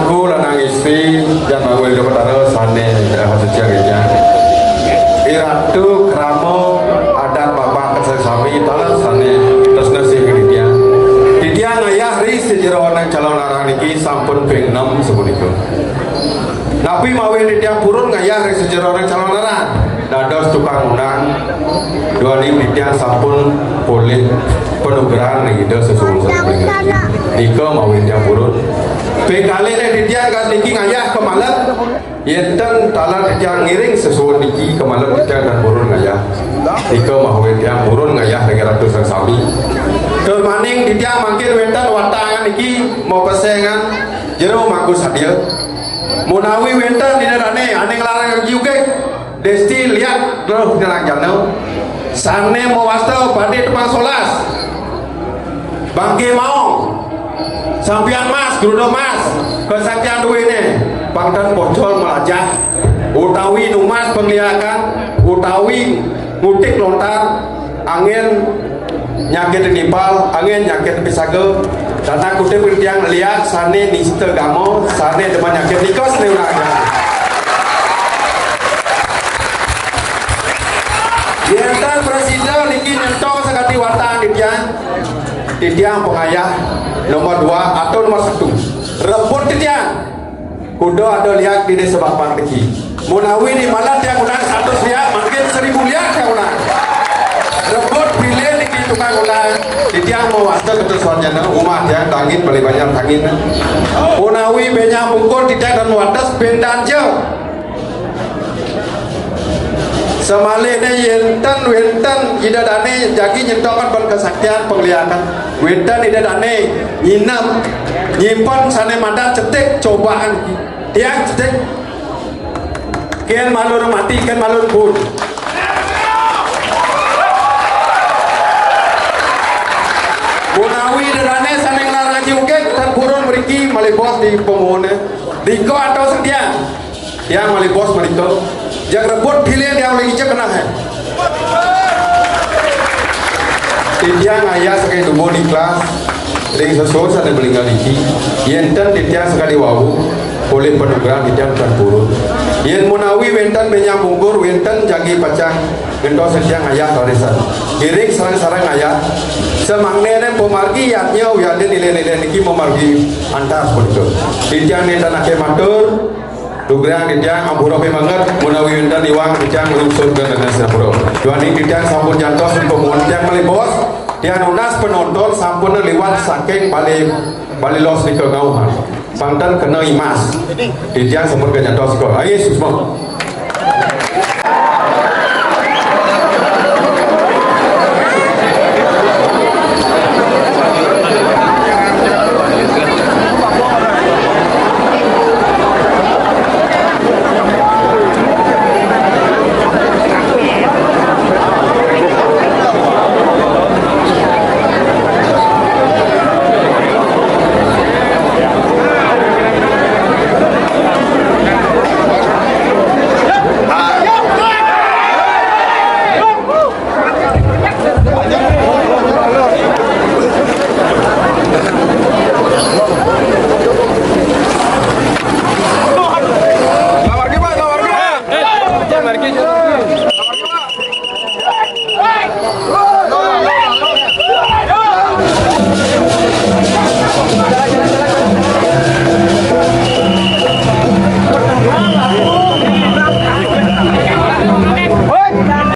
mangku lanang istri jangan mangku hidup terus sane hasil jaga iratu kramo adat bapak kesesami talas sane terus nasi dia ngayah ri sejero nang calon larang niki sampun ping 6 sepunika tapi mawe dia purun ngayah ri sejero nang calon larang dados tukang undang dua ni dia sampun boleh penugaran gitu sesuatu niko mawe dia purun pekale ne dia gas niki ngayah kemalat yenten talan dia ngiring sesuatu niki kemalat dia dan purun ngayah niko mawe dia purun ngayah dengan ratu sang sami kemaning dia mangkir wenten watangan niki mau pesengan jero mangku sadia munawi wenten dinerane ane nglarang juga desti lihat terus nerang jano sane mau wasta pada depan solas bangke mau sampian mas grudo mas kesaktian duwe ne pangdan bocor melajah utawi numas penglihakan utawi ngutik lontar angin nyakit nipal angin nyakit pisage datang kutip yang lihat sane nisite gamo sane depan nyakit nikos ne uraga Yentan presiden niki nyentok sekali watang titiang pengayah nomor 2 atau nomor 1 rebut titiang kudo ada lihat di desa bapang niki munawi di malam yang unang 100 lihat makin 1000 lihat yang unang rebut pilih niki tukang unang titiang mau wasta keterusannya umat yang tangin paling banyak tangin munawi banyak mungkul titiang dan wadas bendan jauh semalihnya yenten wenten ida dane jagi nyentokan ban kesaktian penglihatan wenten ida dane nyinam nyimpan sane mandat cetek cobaan tiang cetek kian malur mati kian malur pun munawi ida dane sane ngelarang jungkek dan burun meriki malibos di pemohonnya diko atau setiang yang malibos merito yang rebut pilihan yang lagi cek kena hai dia ngayah sekali tubuh di kelas dari sesuatu ada belinggal iki yenten dia sekali wau boleh penugaran dia bukan burun yen munawi wenten banyak munggur wenten jagi pacang gentos setiang ngayah toresan giring sarang-sarang ngayah semangne pemargi yatnya uyadin nilai-nilai niki pemargi antar seperti dia nenda nake matur Dugrang dijang ampuro pemangat munawi wenten iwang dijang lungsur ke negara Sapuro. Juani dijang sampun jantos pemohon yang melibos dia nunas penonton sampun lewat saking balik los di kegauhan. Pangdan kena imas. Dijang sampun ke jantos ko. Ayo semua. Hey!